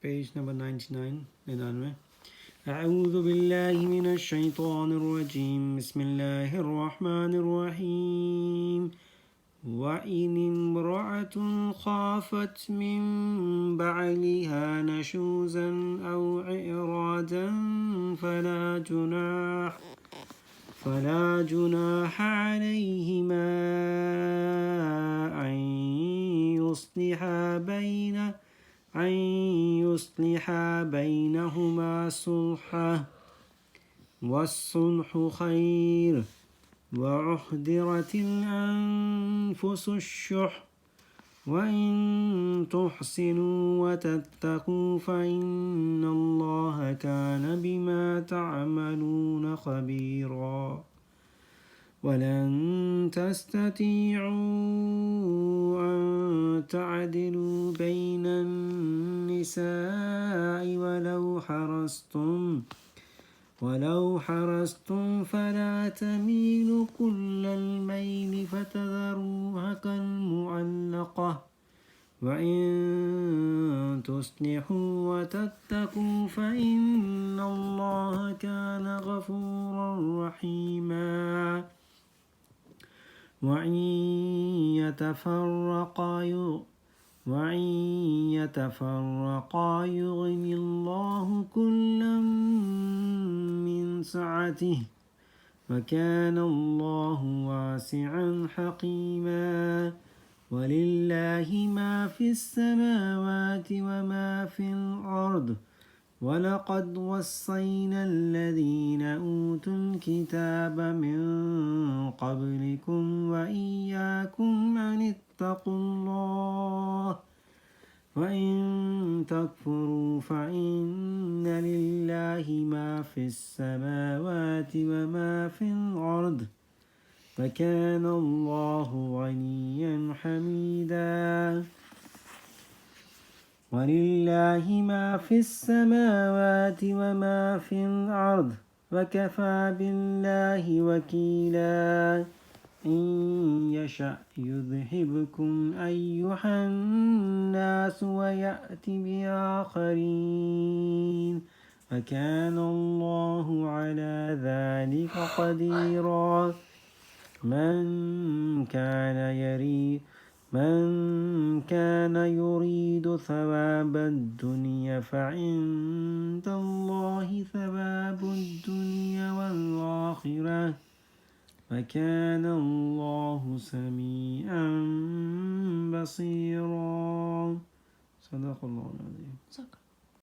page number 99 99. أعوذ بالله من الشيطان الرجيم بسم الله الرحمن الرحيم وإن امرأة خافت من بعلها نشوزا أو إعراضا فلا جناح عليهما أن يصلحا بينهما صلحا والصلح خير وأحضرت الأنفس الشح وإن تحسنوا وتتقوا فإن الله كان بما تعملون خبيرا ولن تستطيعوا أن تعدلوا بين النساء ولو حرصتم فلا تميلوا كل الميل فتذروها كالمعلقة وإن تصلحوا وتتقوا فإن الله كان غفورا رحيما وإن يتفرقا يغن الله كلا من سعته وكان الله واسعا حكيما ولله ما في السماوات وما في الأرض ولقد وصينا الذين أوتوا الكتاب من قبلكم وإياكم أن اتقوا الله وإن تكفروا فإن لله ما في السماوات وما في الأرض فكان الله غنيا حميدا ولله ما في السماوات وما في الأرض وكفى بالله وكيلا إن يشأ يذهبكم أيها الناس ويأتي بآخرين وكان الله على ذلك قديرا من كان يريد ثواب الدنيا فعند الله ثواب الدنيا والآخرة وكان الله سميعا بصيرا صدق الله العظيم.